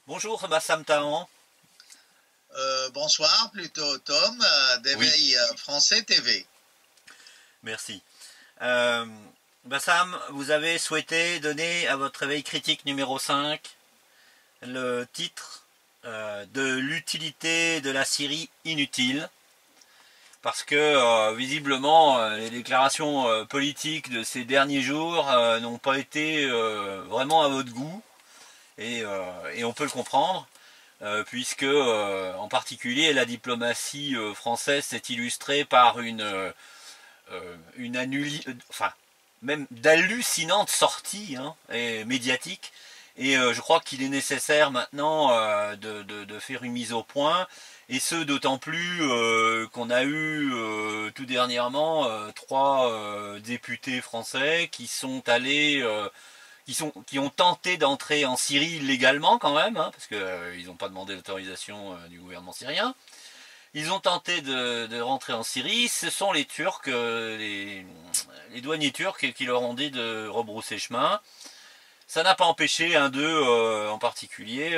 Bonjour Bassam Tahan. Bonsoir, plutôt Tom, Oui, d'Éveil Français TV. merci. Euh, Bassam, vous avez souhaité donner à votre réveil critique numéro 5 le titre de l'utilité de la Syrie inutile, parce que visiblement les déclarations politiques de ces derniers jours n'ont pas été vraiment à votre goût, et on peut le comprendre. Puisque en particulier la diplomatie française s'est illustrée par enfin même d'hallucinantes sorties hein, et médiatiques. Et je crois qu'il est nécessaire maintenant de faire une mise au point, et ce d'autant plus qu'on a eu tout dernièrement trois députés français qui sont allés qui ont tenté d'entrer en Syrie illégalement quand même, hein, parce qu'ils n'ont pas demandé l'autorisation du gouvernement syrien. Ils ont tenté de rentrer en Syrie. Ce sont les Turcs, les douaniers turcs qui leur ont dit de rebrousser chemin. Ça n'a pas empêché un d'eux en particulier,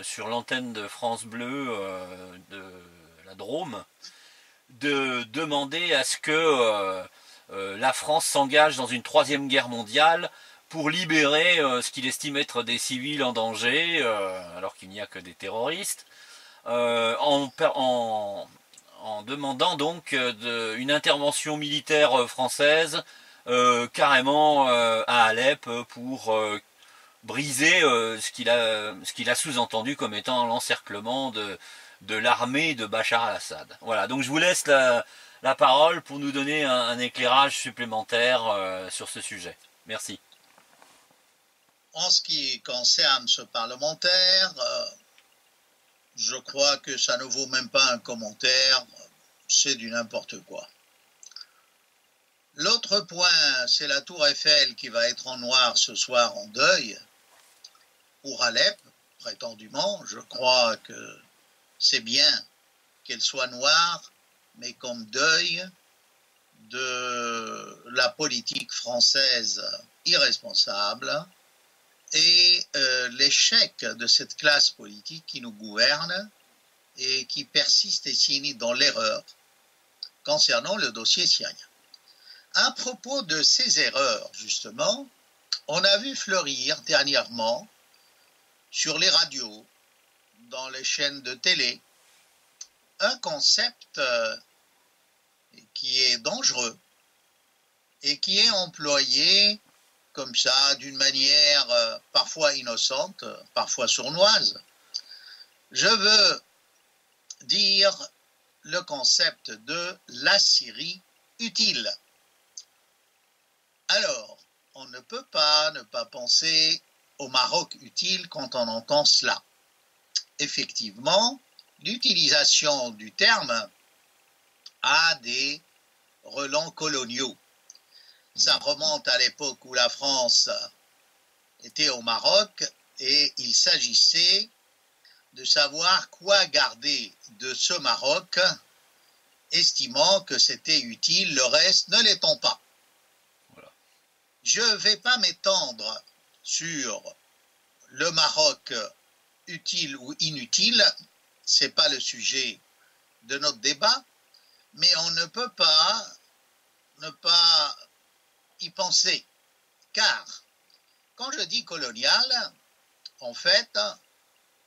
sur l'antenne de France Bleu de la Drôme, de demander à ce que la France s'engage dans une troisième guerre mondiale pour libérer ce qu'il estime être des civils en danger, alors qu'il n'y a que des terroristes, en demandant donc une intervention militaire française carrément à Alep pour briser ce qu'il a sous-entendu comme étant l'encerclement de l'armée de Bachar al-Assad. Voilà, donc je vous laisse la parole pour nous donner un éclairage supplémentaire sur ce sujet. Merci. En ce qui concerne ce parlementaire, je crois que ça ne vaut même pas un commentaire, c'est du n'importe quoi. L'autre point, c'est la tour Eiffel qui va être en noir ce soir en deuil pour Alep, prétendument. Je crois que c'est bien qu'elle soit noire, mais comme deuil de la politique française irresponsable et l'échec de cette classe politique qui nous gouverne et qui persiste et signe dans l'erreur concernant le dossier syrien. À propos de ces erreurs, justement, on a vu fleurir dernièrement sur les radios, dans les chaînes de télé, un concept qui est dangereux et qui est employé comme ça, d'une manière parfois innocente, parfois sournoise. Je veux dire le concept de la Syrie utile. Alors, on ne peut pas ne pas penser au Maroc utile quand on entend cela. Effectivement, l'utilisation du terme a des relents coloniaux. Ça remonte à l'époque où la France était au Maroc et il s'agissait de savoir quoi garder de ce Maroc, estimant que c'était utile, le reste ne l'étant pas. Voilà. Je ne vais pas m'étendre sur le Maroc utile ou inutile, ce n'est pas le sujet de notre débat, mais on ne peut pas ne pas y penser, car quand je dis colonial, en fait,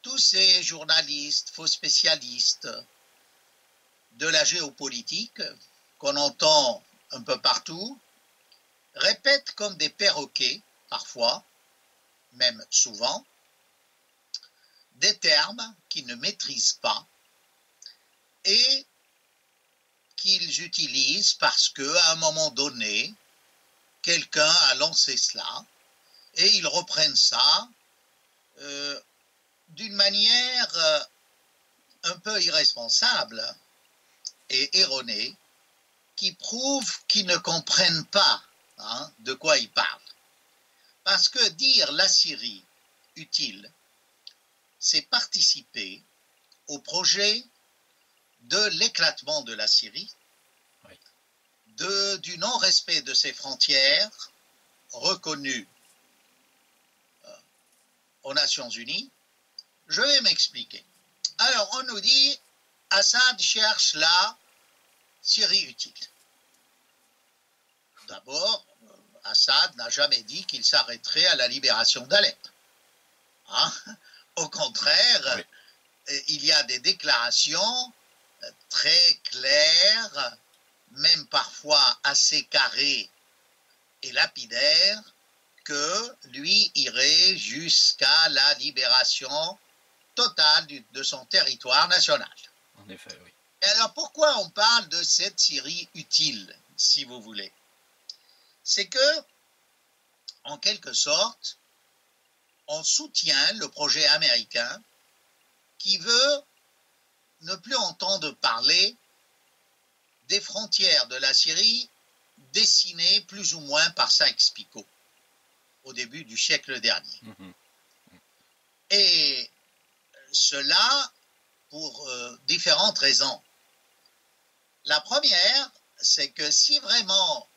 tous ces journalistes, faux spécialistes de la géopolitique qu'on entend un peu partout, répètent comme des perroquets, parfois, même souvent, des termes qu'ils ne maîtrisent pas et qu'ils utilisent parce qu'à un moment donné, quelqu'un a lancé cela et ils reprennent ça d'une manière un peu irresponsable et erronée qui prouve qu'ils ne comprennent pas de quoi ils parlent. Parce que dire la Syrie utile, c'est participer au projet de l'éclatement de la Syrie, du non-respect de ses frontières reconnues aux Nations Unies Je vais m'expliquer. Alors, on nous dit, Assad cherche la Syrie utile. D'abord, Assad n'a jamais dit qu'il s'arrêterait à la libération d'Alep. Hein? Au contraire, oui, il y a des déclarations très claires, même parfois assez carrées et lapidaires, que lui irait jusqu'à la libération totale de son territoire national. En effet, oui. Et alors pourquoi on parle de cette Syrie utile, si vous voulez? C'est que, en quelque sorte, on soutient le projet américain qui veut ne plus entendre parler des frontières de la Syrie dessinées plus ou moins par Sykes-Picot au début du siècle dernier. Et cela pour différentes raisons. La première, c'est que si vraiment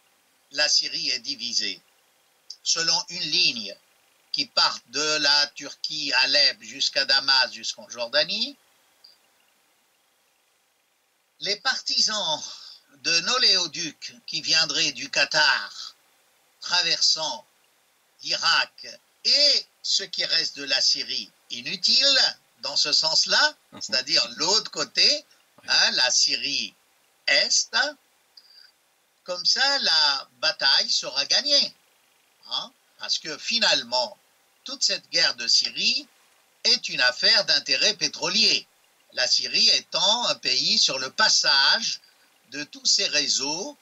la Syrie est divisée selon une ligne qui part de la Turquie, Alep, jusqu'à Damas, jusqu'en Jordanie, les partisans de l'oléoduc qui viendraient du Qatar, traversant l'Irak, et ce qui reste de la Syrie inutile, dans ce sens-là, c'est-à-dire l'autre côté, hein, la Syrie Est, comme ça la bataille sera gagnée. Hein, parce que finalement, toute cette guerre de Syrie est une affaire d'intérêt pétrolier. La Syrie étant un pays sur le passage de tous ces réseaux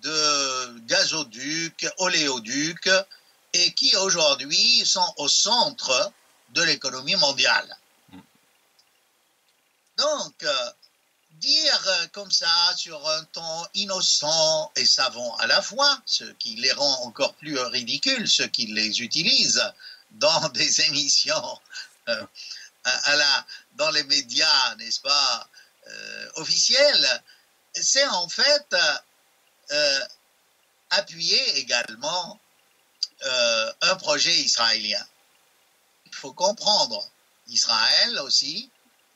de gazoducs, oléoducs, et qui aujourd'hui sont au centre de l'économie mondiale. Donc, dire comme ça sur un ton innocent et savant à la fois, ce qui les rend encore plus ridicules, ceux qui les utilisent dans des émissions dans les médias, n'est-ce pas, officiels, c'est en fait appuyer également un projet israélien. Il faut comprendre, Israël aussi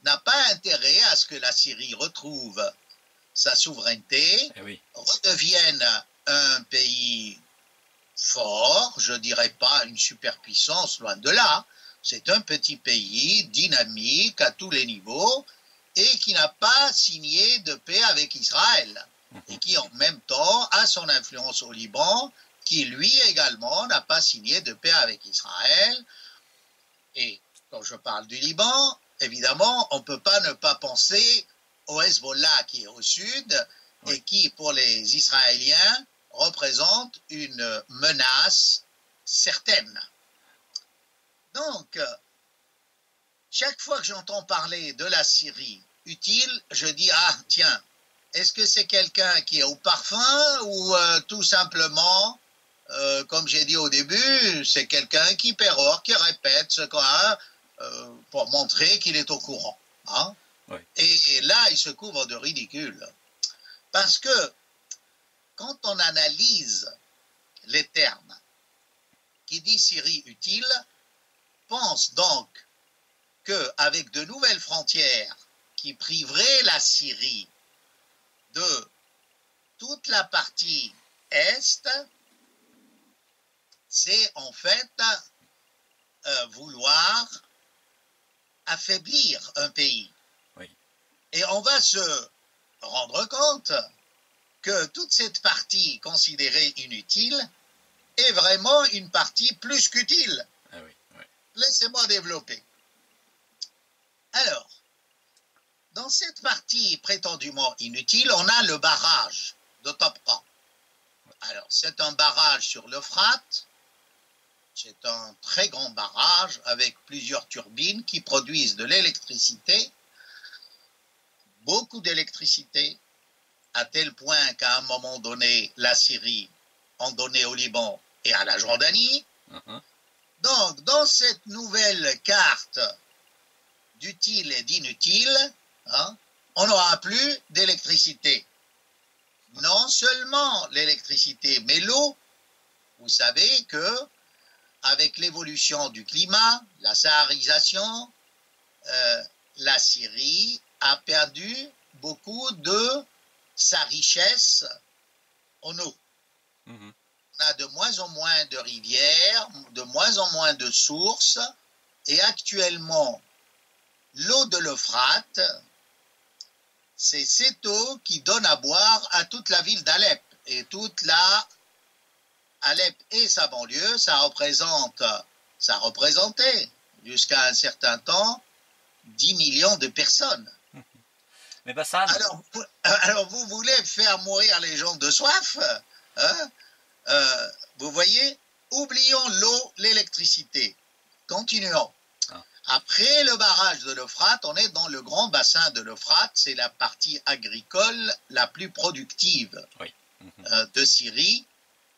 n'a pas intérêt à ce que la Syrie retrouve sa souveraineté, redevienne un pays fort, je ne dirais pas une superpuissance, loin de là. C'est un petit pays dynamique à tous les niveaux et qui n'a pas signé de paix avec Israël et qui en même temps a son influence au Liban, qui lui également n'a pas signé de paix avec Israël. Et quand je parle du Liban, évidemment, on ne peut pas ne pas penser au Hezbollah qui est au sud et qui, pour les Israéliens, représente une menace certaine. Donc, chaque fois que j'entends parler de la Syrie utile, je dis, ah tiens, est-ce que c'est quelqu'un qui est au parfum ou tout simplement, comme j'ai dit au début, c'est quelqu'un qui pérore, qui répète ce qu'on a pour montrer qu'il est au courant. Hein? Et là, il se couvre de ridicule. Parce que quand on analyse les termes qui dit Syrie utile, pense donc qu'avec de nouvelles frontières qui priveraient la Syrie de toute la partie Est, c'est en fait vouloir affaiblir un pays. Et on va se rendre compte que toute cette partie considérée inutile est vraiment une partie plus qu'utile. Laissez-moi développer. Alors, dans cette partie prétendument inutile, on a le barrage de Topra. Alors, c'est un barrage sur l'Euphrate. C'est un très grand barrage avec plusieurs turbines qui produisent de l'électricité, beaucoup d'électricité, à tel point qu'à un moment donné, la Syrie en donnait au Liban et à la Jordanie. Donc, dans cette nouvelle carte d'utile et d'inutile, hein, on n'aura plus d'électricité. Non seulement l'électricité, mais l'eau. Vous savez que avec l'évolution du climat, la saharisation, la Syrie a perdu beaucoup de sa richesse en eau. Mhm. On a de moins en moins de rivières, de moins en moins de sources, et actuellement, l'eau de l'Euphrate, c'est cette eau qui donne à boire à toute la ville d'Alep. Et toute la Alep et sa banlieue, ça représentait jusqu'à un certain temps 10 millions de personnes. Mais Bassan, Alors vous voulez faire mourir les gens de soif, hein? Vous voyez, oublions l'eau, l'électricité. Continuons. Ah. Après le barrage de l'Euphrate, on est dans le grand bassin de l'Euphrate. C'est la partie agricole la plus productive oui. de Syrie.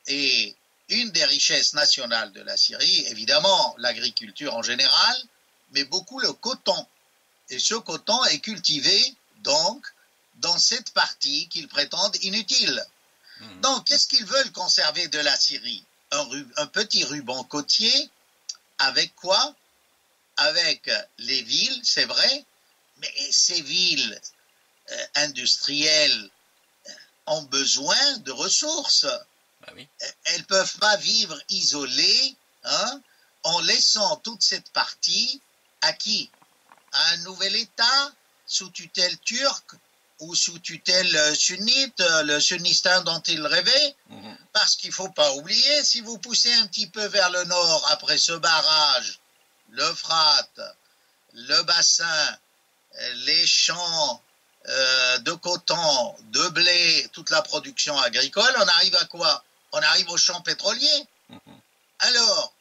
Et une des richesses nationales de la Syrie, évidemment l'agriculture en général, mais beaucoup le coton. Et ce coton est cultivé donc dans cette partie qu'ils prétendent inutile. Donc, qu'est-ce qu'ils veulent conserver de la Syrie? Un petit ruban côtier, avec quoi? Avec les villes, c'est vrai, mais ces villes industrielles ont besoin de ressources. Bah oui. Elles ne peuvent pas vivre isolées, hein, en laissant toute cette partie à qui? À un nouvel État sous tutelle turque ou sous tutelle sunnite, le sunnistan dont il rêvait. Parce qu'il ne faut pas oublier, si vous poussez un petit peu vers le nord après ce barrage, l'Euphrate, le bassin, les champs de coton, de blé, toute la production agricole, on arrive à quoi? On arrive aux champs pétroliers. Alors,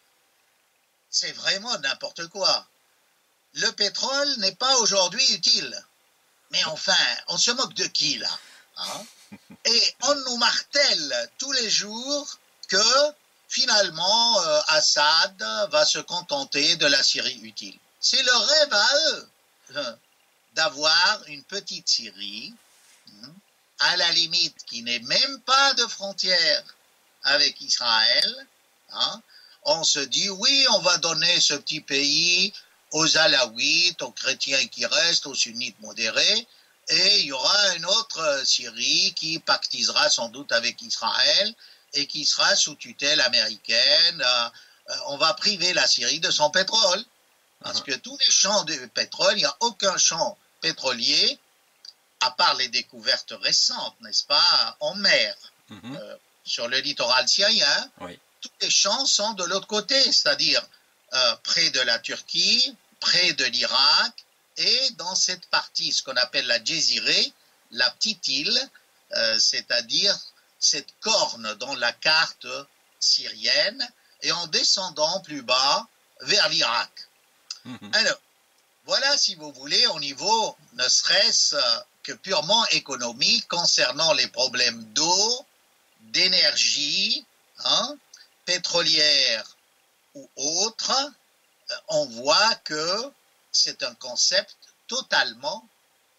c'est vraiment n'importe quoi. Le pétrole n'est pas aujourd'hui utile. Mais enfin, on se moque de qui, là, hein? Et on nous martèle tous les jours que, finalement, Assad va se contenter de la Syrie utile. C'est leur rêve à eux, d'avoir une petite Syrie, à la limite, qui n'est même pas de frontière avec Israël. Hein? On se dit, oui, on va donner ce petit pays aux Alaouites, aux chrétiens qui restent, aux sunnites modérés, et il y aura une autre Syrie qui pactisera sans doute avec Israël et qui sera sous tutelle américaine. On va priver la Syrie de son pétrole, parce que tous les champs de pétrole, il n'y a aucun champ pétrolier, à part les découvertes récentes, n'est-ce pas, en mer, sur le littoral syrien. Oui. Tous les champs sont de l'autre côté, c'est-à-dire près de la Turquie, près de l'Irak, et dans cette partie, ce qu'on appelle la Jésirée, la petite île, c'est-à-dire cette corne dans la carte syrienne, et en descendant plus bas vers l'Irak. Alors, voilà, si vous voulez, au niveau, ne serait-ce que purement économique, concernant les problèmes d'eau, d'énergie, pétrolière ou autre, on voit que c'est un concept totalement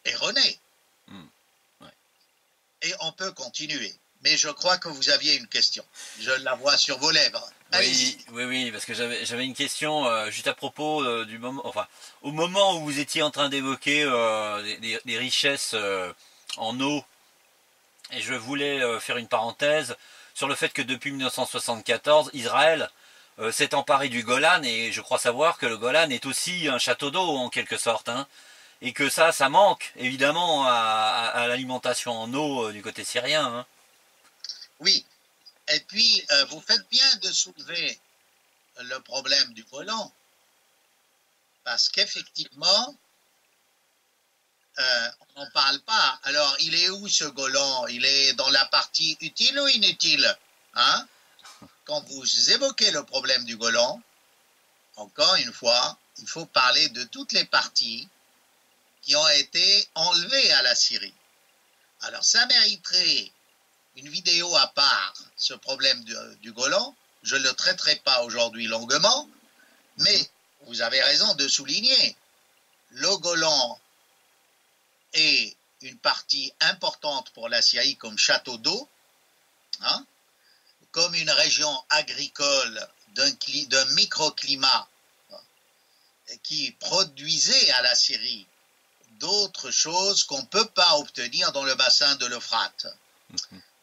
erroné. Ouais. Et on peut continuer. Mais je crois que vous aviez une question. Je la vois sur vos lèvres. Oui, parce que j'avais une question juste à propos du moment, enfin, au moment où vous étiez en train d'évoquer des richesses en eau, et je voulais faire une parenthèse sur le fait que depuis 1974, Israël s'est emparé du Golan, et je crois savoir que le Golan est aussi un château d'eau en quelque sorte, et que ça manque évidemment à l'alimentation en eau du côté syrien. Oui, et puis vous faites bien de soulever le problème du Golan, parce qu'effectivement, on n'en parle pas. Alors, il est où ce Golan? Il est dans la partie utile ou inutile? Quand vous évoquez le problème du Golan, encore une fois, il faut parler de toutes les parties qui ont été enlevées à la Syrie. Alors, ça mériterait une vidéo à part, ce problème du Golan. Je ne le traiterai pas aujourd'hui longuement, mais vous avez raison de souligner, le Golan est une partie importante pour la Syrie comme château d'eau, comme une région agricole d'un microclimat qui produisait à la Syrie d'autres choses qu'on ne peut pas obtenir dans le bassin de l'Euphrate.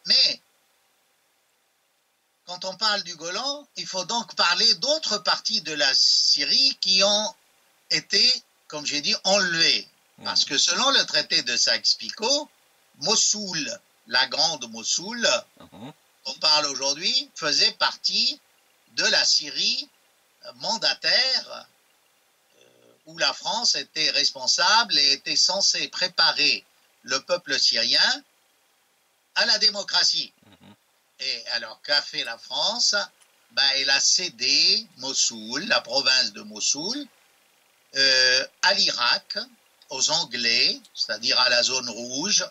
Mais quand on parle du Golan, il faut donc parler d'autres parties de la Syrie qui ont été, comme j'ai dit, enlevées. Parce que selon le traité de Sykes-Picot, Mossoul, la grande Mossoul, on parle aujourd'hui, faisait partie de la Syrie mandataire où la France était responsable et était censée préparer le peuple syrien à la démocratie. Et alors, qu'a fait la France? Elle a cédé Mossoul, la province de Mossoul, à l'Irak, aux Anglais, c'est-à-dire à la zone rouge,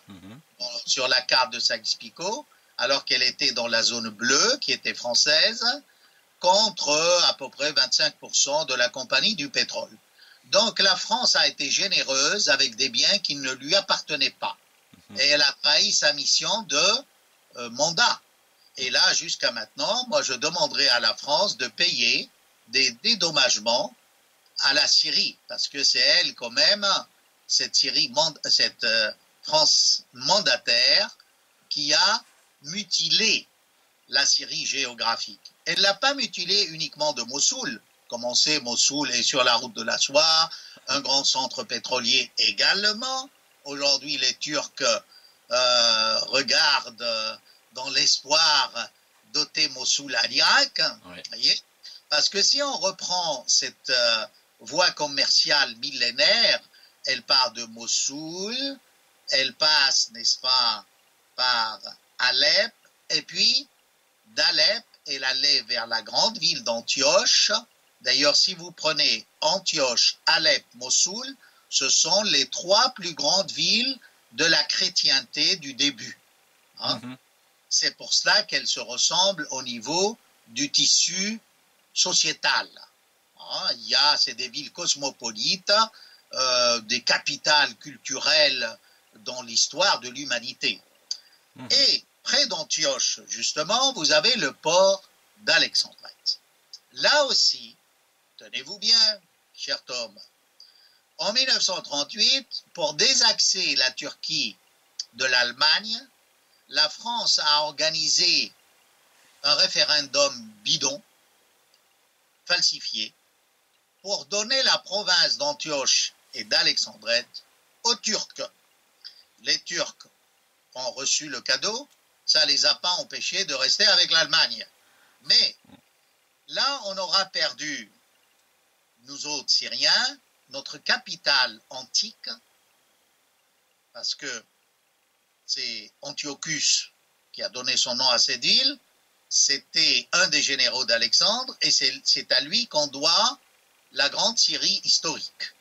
sur la carte de Sykes-Picot, alors qu'elle était dans la zone bleue, qui était française, contre à peu près 25% de la compagnie du pétrole. Donc la France a été généreuse avec des biens qui ne lui appartenaient pas. Et elle a trahi sa mission de mandat. Et là, jusqu'à maintenant, moi je demanderai à la France de payer des dédommagements à la Syrie, parce que c'est elle quand même, cette France mandataire, qui a mutilé la Syrie géographique. Elle ne l'a pas mutilé uniquement de Mossoul. Comme on sait, Mossoul est sur la route de la soie, un grand centre pétrolier également. Aujourd'hui, les Turcs regardent dans l'espoir d'ôter Mossoul à l'Irak. Voyez, parce que si on reprend cette voie commerciale millénaire, elle part de Mossoul, elle passe, n'est-ce pas, par Alep, et puis d'Alep, elle allait vers la grande ville d'Antioche. D'ailleurs, si vous prenez Antioche, Alep, Mossoul, ce sont les trois plus grandes villes de la chrétienté du début. C'est pour cela qu'elles se ressemblent au niveau du tissu sociétal. C'est des villes cosmopolites, des capitales culturelles dans l'histoire de l'humanité. Et près d'Antioche, justement, vous avez le port d'Alexandrette. Là aussi, tenez-vous bien, cher Tom, en 1938, pour désaxer la Turquie de l'Allemagne, la France a organisé un référendum bidon, falsifié, pour donner la province d'Antioche et d'Alexandrette aux Turcs. Les Turcs ont reçu le cadeau, ça ne les a pas empêchés de rester avec l'Allemagne. Mais là, on aura perdu, nous autres Syriens, notre capitale antique, parce que c'est Antiochus qui a donné son nom à cette ville, c'était un des généraux d'Alexandre, et c'est à lui qu'on doit la grande Syrie historique.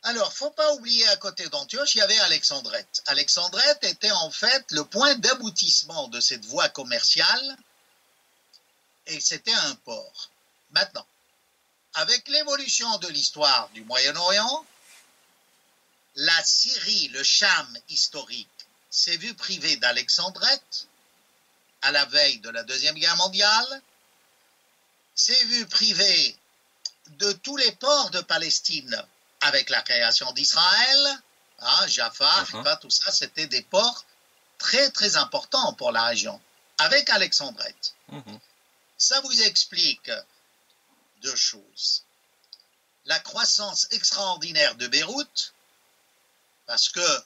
Alors, il ne faut pas oublier, à côté d'Antioche, il y avait Alexandrette. Alexandrette était en fait le point d'aboutissement de cette voie commerciale, et c'était un port. Maintenant, avec l'évolution de l'histoire du Moyen-Orient, la Syrie, le Cham historique, s'est vu privé d'Alexandrette à la veille de la Deuxième Guerre mondiale, s'est vu privé de tous les ports de Palestine avec la création d'Israël, Jaffa, Haifa, tout ça, c'était des ports très très importants pour la région, avec Alexandrette. Ça vous explique deux choses. La croissance extraordinaire de Beyrouth, parce que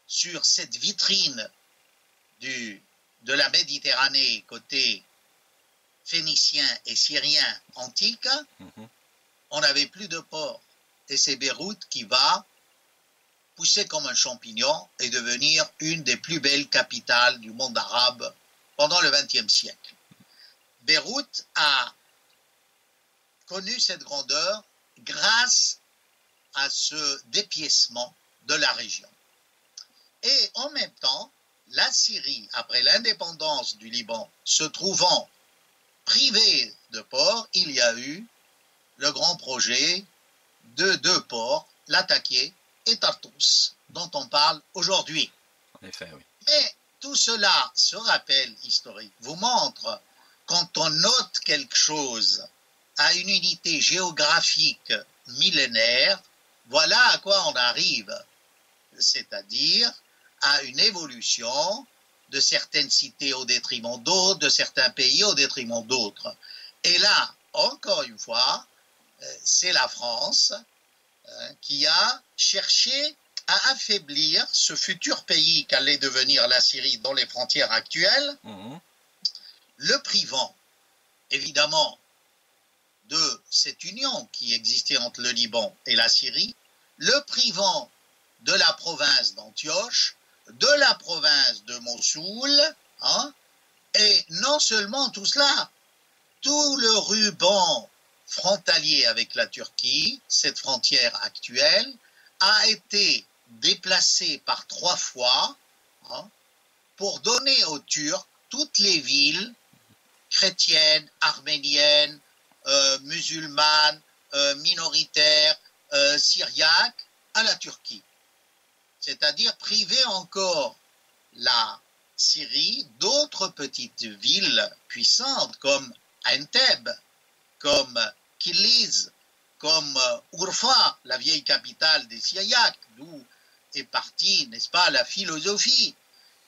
sur cette vitrine de la Méditerranée côté phénicien et syrien antique, on n'avait plus de port. Et c'est Beyrouth qui va pousser comme un champignon et devenir une des plus belles capitales du monde arabe pendant le XXe siècle. Beyrouth a connu cette grandeur grâce à ce dépiècement de la région. Et en même temps, la Syrie, après l'indépendance du Liban, se trouvant privée de ports, il y a eu le grand projet de deux ports, Latakia et Tartous, dont on parle aujourd'hui. En effet, oui. Mais tout cela, ce rappel historique, vous montre, quand on note quelque chose à une unité géographique millénaire, voilà à quoi on arrive, c'est-à-dire à une évolution de certaines cités au détriment d'autres, de certains pays au détriment d'autres. Et là, encore une fois, c'est la France qui a cherché à affaiblir ce futur pays qu'allait devenir la Syrie dans les frontières actuelles, le privant, évidemment, de cette union qui existait entre le Liban et la Syrie, le privant de la province d'Antioche, de la province de Mossoul, et non seulement tout cela, tout le ruban frontalier avec la Turquie, cette frontière actuelle, a été déplacé par 3 fois pour donner aux Turcs toutes les villes chrétiennes, arméniennes, musulmanes, minoritaires, syriaques à la Turquie. C'est-à-dire priver encore la Syrie d'autres petites villes puissantes comme Entebbe, comme Kilis, comme Urfa, la vieille capitale des Syriaques, d'où est partie, n'est-ce pas, la philosophie.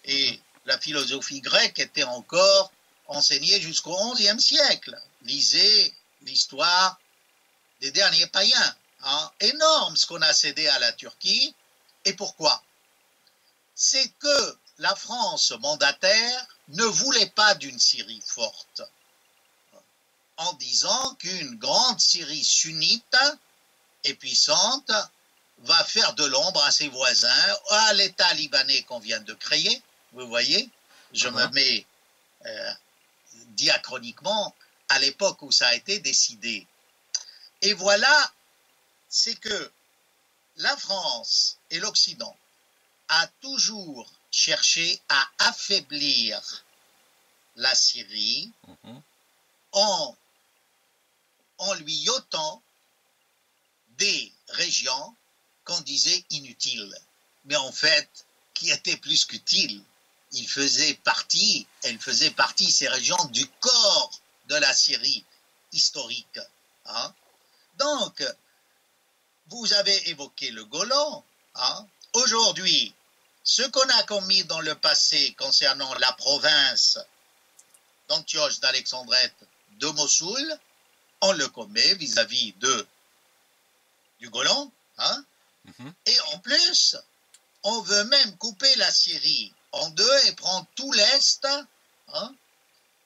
Et la philosophie grecque était encore enseignée jusqu'au XIe siècle. Lisez l'histoire des derniers païens. Énorme ce qu'on a cédé à la Turquie. Et pourquoi? C'est que la France mandataire ne voulait pas d'une Syrie forte, en disant qu'une grande Syrie sunnite et puissante va faire de l'ombre à ses voisins, à l'État libanais qu'on vient de créer. Vous voyez, je me mets diachroniquement à l'époque où ça a été décidé. Et voilà, c'est que la France et l'Occident a toujours cherché à affaiblir la Syrie en lui ôtant des régions qu'on disait inutiles, mais en fait qui étaient plus qu'utiles. Elles faisaient partie, ces régions, du corps de la Syrie historique. Donc, vous avez évoqué le Golan. Aujourd'hui, ce qu'on a commis dans le passé concernant la province d'Antioche, d'Alexandrette, de Mossoul, on le commet vis-à-vis du Golan. Et en plus, on veut même couper la Syrie en deux et prendre tout l'Est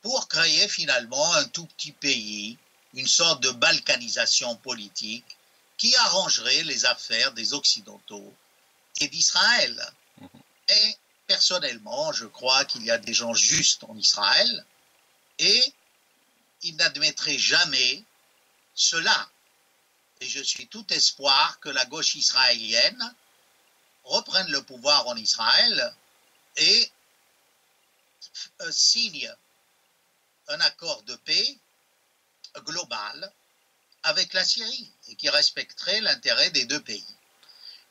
pour créer finalement un tout petit pays, une sorte de balkanisation politique qui arrangerait les affaires des Occidentaux et d'Israël. Et personnellement, je crois qu'il y a des gens justes en Israël et ils n'admettraient jamais cela. Et je suis tout espoir que la gauche israélienne reprenne le pouvoir en Israël et signe un accord de paix global avec la Syrie et qui respecterait l'intérêt des deux pays.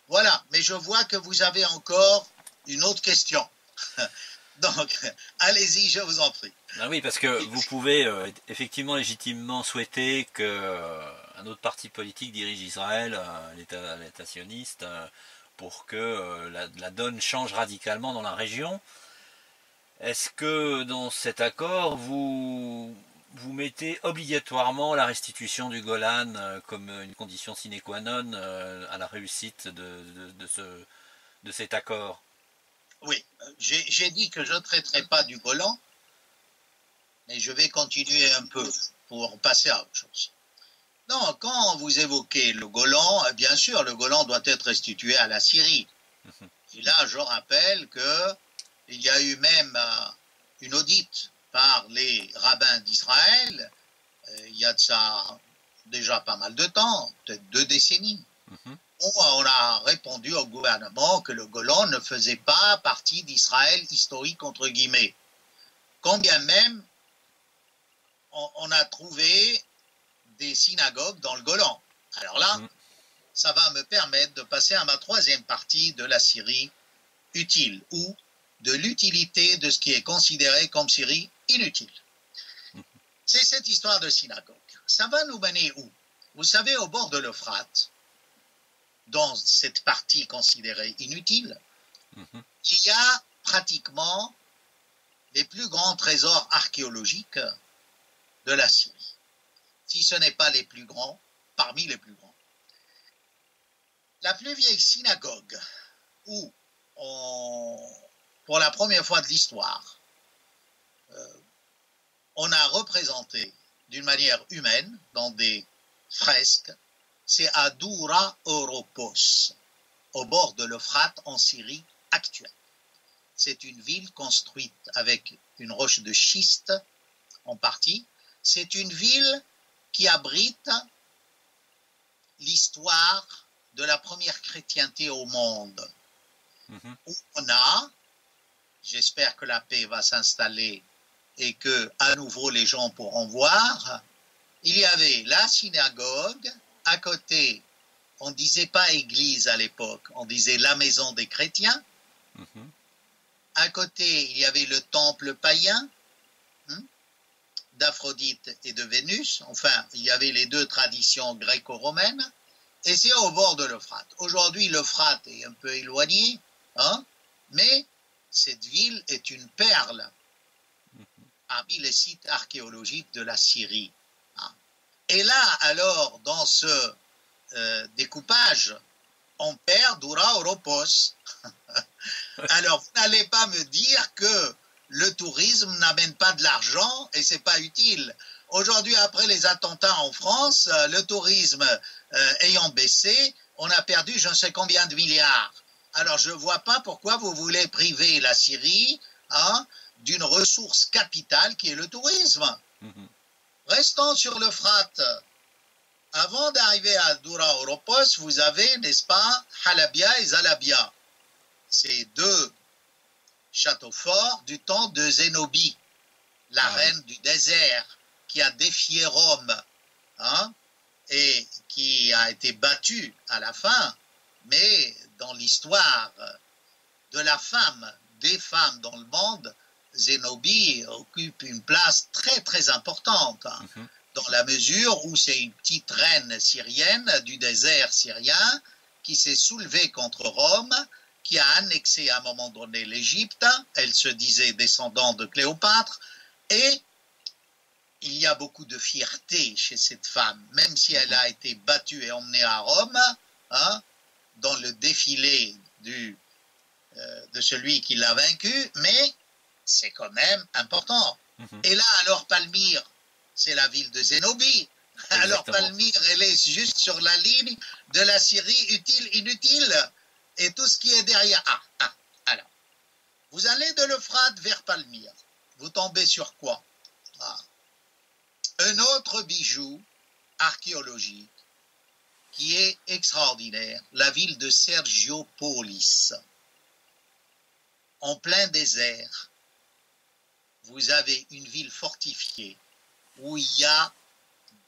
Voilà, mais je vois que vous avez encore une autre question. Donc, allez-y, je vous en prie. Ah oui, parce que vous pouvez effectivement légitimement souhaiter qu'un autre parti politique dirige Israël, l'État sioniste, pour que la donne change radicalement dans la région. Est-ce que dans cet accord, vous mettez obligatoirement la restitution du Golan comme une condition sine qua non à la réussite de cet accord? Oui, j'ai dit que je ne traiterai pas du Golan, mais je vais continuer un peu pour passer à autre chose. Non, quand vous évoquez le Golan, bien sûr, le Golan doit être restitué à la Syrie. Et là, je rappelle qu'il y a eu même une audite par les rabbins d'Israël, il y a de ça déjà pas mal de temps, peut-être 2 décennies. On a répondu au gouvernement que le Golan ne faisait pas partie d'Israël historique, entre guillemets. Quand bien même, on a trouvé des synagogues dans le Golan. Alors là, ça va me permettre de passer à ma 3e partie de la Syrie utile, ou de l'utilité de ce qui est considéré comme Syrie inutile. C'est cette histoire de synagogue. ça va nous mener où? Vous savez, au bord de l'Euphrate, dans cette partie considérée inutile, il y a pratiquement les plus grands trésors archéologiques de la Syrie. Si ce n'est pas les plus grands, parmi les plus grands. La plus vieille synagogue où, pour la première fois de l'histoire, on a représenté d'une manière humaine, dans des fresques, c'est à Doura Oropos, au bord de l'Euphrate en Syrie actuelle. C'est une ville construite avec une roche de schiste en partie. C'est une ville qui abrite l'histoire de la première chrétienté au monde. Où on a, j'espère que la paix va s'installer et que à nouveau les gens pourront voir, il y avait la synagogue, à côté, on ne disait pas église à l'époque, on disait la maison des chrétiens. À côté, il y avait le temple païen d'Aphrodite et de Vénus. Enfin, il y avait les deux traditions gréco-romaines. Et c'est au bord de l'Euphrate. Aujourd'hui, l'Euphrate est un peu éloigné, mais cette ville est une perle parmi les sites archéologiques de la Syrie. Et là, alors, dans ce découpage, on perd Doura Oropos. Alors, vous n'allez pas me dire que le tourisme n'amène pas de l'argent et c'est pas utile. Aujourd'hui, après les attentats en France, le tourisme ayant baissé, on a perdu je ne sais combien de milliards. Alors, je ne vois pas pourquoi vous voulez priver la Syrie d'une ressource capitale qui est le tourisme. Restons sur l'Euphrate. Avant d'arriver à Doura Oropos, vous avez, n'est-ce pas, Halabia et Zalabia. Ces deux châteaux forts du temps de Zénobie, la reine du désert, qui a défié Rome, et qui a été battue à la fin, mais dans l'histoire de la femme, des femmes dans le monde, Zénobie occupe une place très très importante, dans la mesure où c'est une petite reine syrienne du désert syrien qui s'est soulevée contre Rome, qui a annexé à un moment donné l'Égypte. Elle se disait descendante de Cléopâtre, et il y a beaucoup de fierté chez cette femme, même si elle a été battue et emmenée à Rome, dans le défilé de celui qui l'a vaincue, mais c'est quand même important. Et là, alors Palmyre, c'est la ville de Zénobie. Exactement. Alors Palmyre, elle est juste sur la ligne de la Syrie utile-inutile, et tout ce qui est derrière. Alors, vous allez de l'Euphrate vers Palmyre, vous tombez sur quoi? Un autre bijou archéologique qui est extraordinaire, la ville de Sergiopolis. En plein désert, vous avez une ville fortifiée où il y a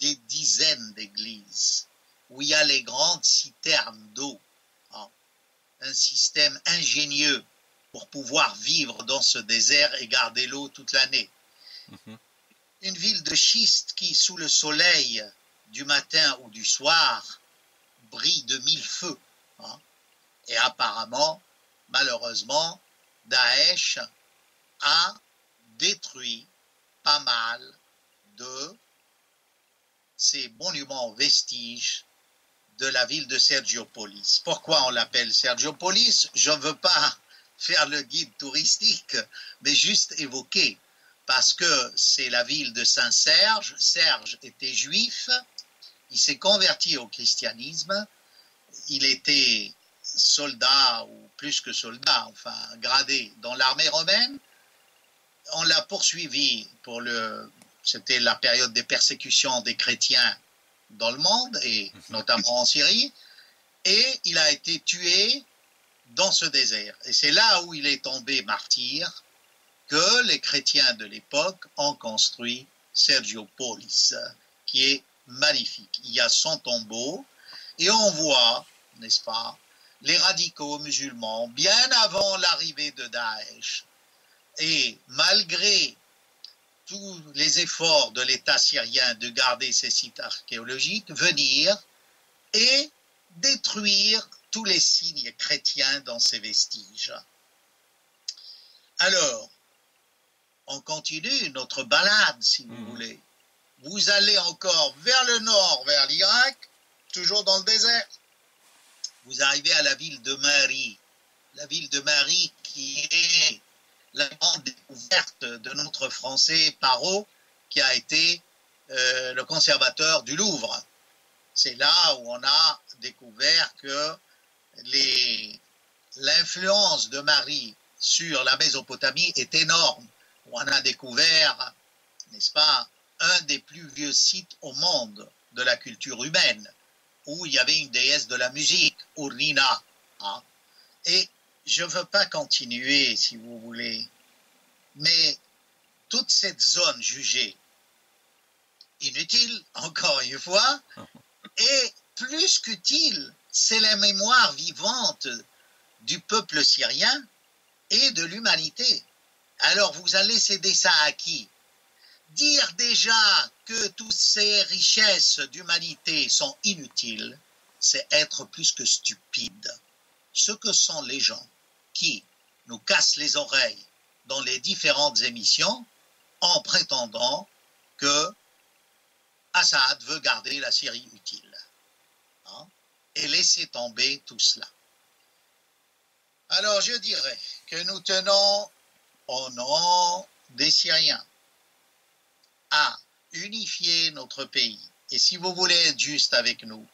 des dizaines d'églises, où il y a les grandes citernes d'eau, un système ingénieux pour pouvoir vivre dans ce désert et garder l'eau toute l'année. Une ville de schiste qui, sous le soleil du matin ou du soir, brille de mille feux. Et apparemment, malheureusement, Daesh a détruit pas mal de ces monuments vestiges de la ville de Sergiopolis. Pourquoi on l'appelle Sergiopolis? Je ne veux pas faire le guide touristique, mais juste évoquer, parce que c'est la ville de Saint-Serge. Serge était juif, il s'est converti au christianisme, il était soldat, ou plus que soldat, enfin gradé dans l'armée romaine. On l'a poursuivi c'était la période des persécutions des chrétiens dans le monde, et notamment en Syrie, et il a été tué dans ce désert. Et c'est là où il est tombé martyr que les chrétiens de l'époque ont construit Sergiopolis, qui est magnifique. Il y a son tombeau, et on voit, n'est-ce pas, les radicaux musulmans, bien avant l'arrivée de Daesh, et malgré tous les efforts de l'État syrien de garder ces sites archéologiques, venir et détruire tous les signes chrétiens dans ces vestiges. Alors, on continue notre balade, si vous voulez. Vous allez encore vers le nord, vers l'Irak, toujours dans le désert. Vous arrivez à la ville de Mari. La ville de Mari qui est la grande découverte de notre Français Parrot, qui a été le conservateur du Louvre. C'est là où on a découvert que l'influence de Marie sur la Mésopotamie est énorme. On a découvert, n'est-ce pas, un des plus vieux sites au monde de la culture humaine, où il y avait une déesse de la musique, Urrina. Hein. Et je ne veux pas continuer, si vous voulez, mais toute cette zone jugée inutile, encore une fois, est plus qu'utile. C'est la mémoire vivante du peuple syrien et de l'humanité. Alors vous allez céder ça à qui? Dire déjà que toutes ces richesses d'humanité sont inutiles, c'est être plus que stupide. Ce que sont les gens qui nous cassent les oreilles dans les différentes émissions en prétendant que Assad veut garder la Syrie utile, hein, et laisser tomber tout cela. Alors je dirais que nous tenons au nom des Syriens à unifier notre pays. Et si vous voulez être juste avec nous,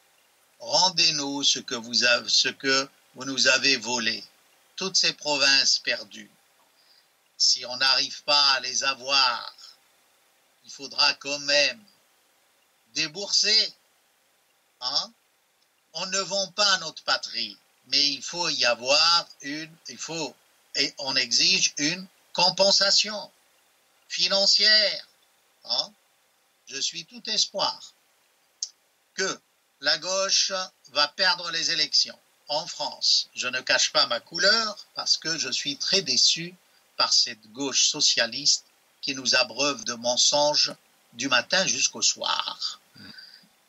rendez-nous ce que vous nous avez volé, toutes ces provinces perdues. Si on n'arrive pas à les avoir, il faudra quand même débourser. Hein? On ne vend pas notre patrie, mais il faut y avoir et on exige une compensation financière. Hein? Je suis tout espoir que la gauche va perdre les élections en France. Je ne cache pas ma couleur parce que je suis très déçu par cette gauche socialiste qui nous abreuve de mensonges du matin jusqu'au soir.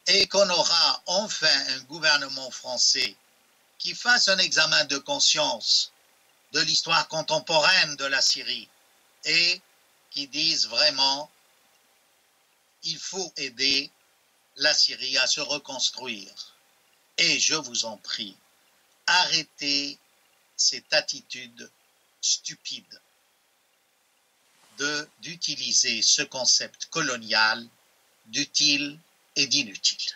Et qu'on aura enfin un gouvernement français qui fasse un examen de conscience de l'histoire contemporaine de la Syrie et qui dise vraiment il faut aider la Syrie à se reconstruire. Et je vous en prie, arrêtez cette attitude stupide d'utiliser ce concept colonial d'utile et d'inutile.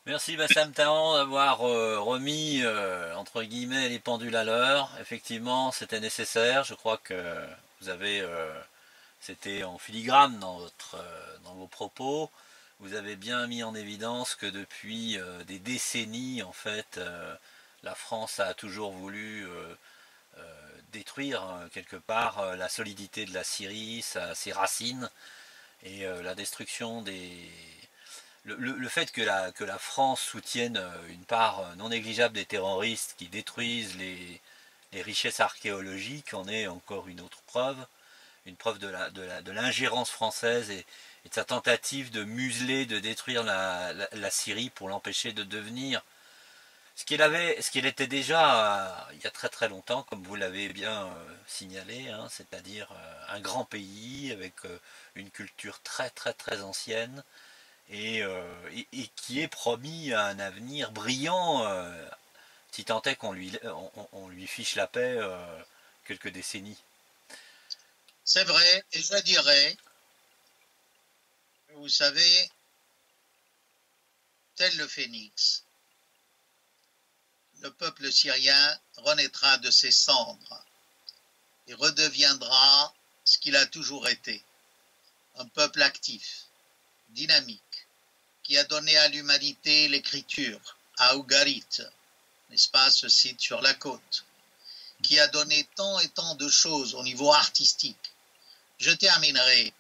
Merci Bassam Tahan d'avoir remis entre guillemets les pendules à l'heure. Effectivement, c'était nécessaire. Je crois que vous avez c'était en filigrane dans vos propos. Vous avez bien mis en évidence que depuis des décennies, en fait, la France a toujours voulu détruire quelque part la solidité de la Syrie, ses racines, et la destruction des... Le fait que la France soutienne une part non négligeable des terroristes qui détruisent les richesses archéologiques en est encore une autre preuve. Une preuve de l'ingérence française et de sa tentative de museler, de détruire la Syrie pour l'empêcher de devenir ce qu'elle était déjà il y a très très longtemps, comme vous l'avez bien signalé, hein, c'est-à-dire un grand pays avec une culture très très très ancienne et qui est promis à un avenir brillant, si tant est qu'on lui fiche la paix quelques décennies. C'est vrai, et je dirais, vous savez, tel le phénix, le peuple syrien renaîtra de ses cendres et redeviendra ce qu'il a toujours été, un peuple actif, dynamique, qui a donné à l'humanité l'écriture, à Ougarit, n'est-ce pas, ce site sur la côte, qui a donné tant et tant de choses au niveau artistique. Je terminerai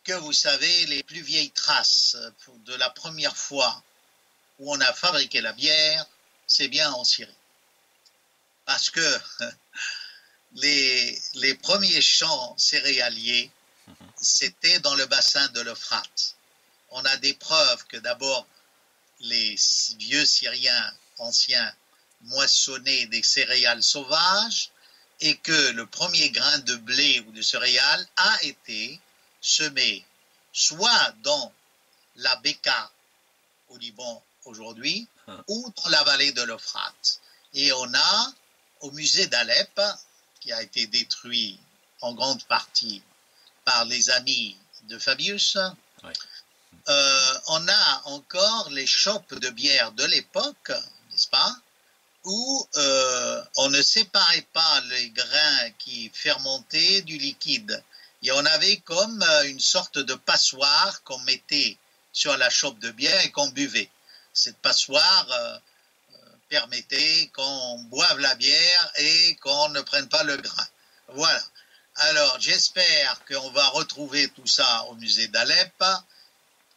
que vous savez, les plus vieilles traces de la première fois où on a fabriqué la bière, c'est bien en Syrie. Parce que les premiers champs céréaliers, c'était dans le bassin de l'Euphrate. On a des preuves que d'abord les vieux Syriens anciens moissonnaient des céréales sauvages et que le premier grain de blé ou de céréales a été semé soit dans la Beka au Liban aujourd'hui ou dans la vallée de l'Euphrate. Et on a au musée d'Alep, qui a été détruit en grande partie par les amis de Fabius, Ouais. On a encore les chopes de bière de l'époque, n'est-ce pas, où on ne séparait pas les grains qui fermentaient du liquide. Et on avait comme une sorte de passoire qu'on mettait sur la chope de bière et qu'on buvait. Cette passoire permettait qu'on boive la bière et qu'on ne prenne pas le grain. Voilà. Alors, j'espère qu'on va retrouver tout ça au musée d'Alep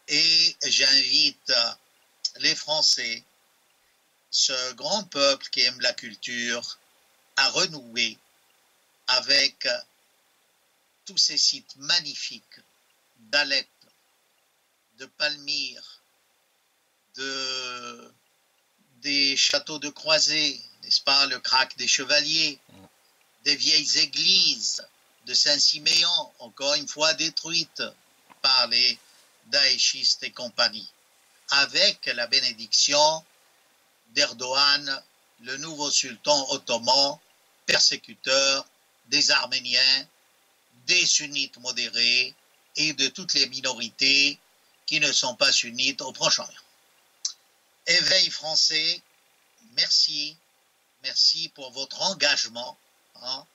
et j'invite les Français, ce grand peuple qui aime la culture, à renouer avec tous ces sites magnifiques d'Alep, de Palmyre, des châteaux de croisée, n'est-ce pas, le Crac des Chevaliers, des vieilles églises de Saint-Siméon, encore une fois détruites par les daéchistes et compagnie, avec la bénédiction d'Erdogan, le nouveau sultan ottoman, persécuteur des Arméniens, des sunnites modérés et de toutes les minorités qui ne sont pas sunnites au Proche-Orient. Éveil français, merci, merci pour votre engagement, hein,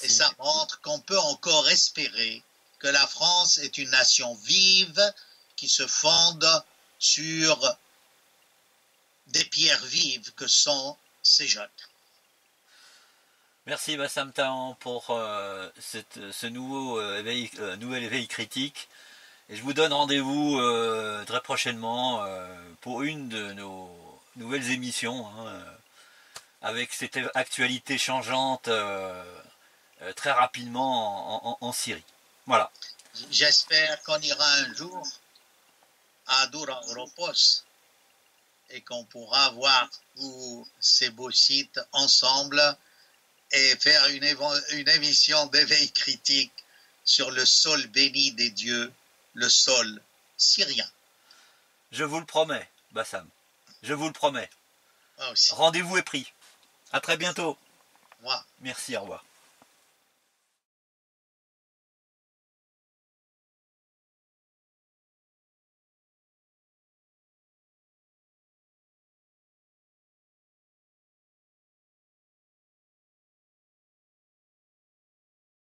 et ça montre qu'on peut encore espérer que la France est une nation vive qui se fonde sur des pierres vives que sont ces jeunes. Merci Bassam Tahan pour ce nouvel éveil critique. Et je vous donne rendez-vous très prochainement pour une de nos nouvelles émissions, hein, avec cette actualité changeante très rapidement en Syrie. Voilà. J'espère qu'on ira un jour à Douran-Europos et qu'on pourra voir tous ces beaux sites ensemble et faire une émission d'éveil critique sur le sol béni des dieux, le sol syrien. Je vous le promets, Bassam. Je vous le promets. Moi aussi. Rendez-vous est pris. À très bientôt. Moi. Merci, au revoir.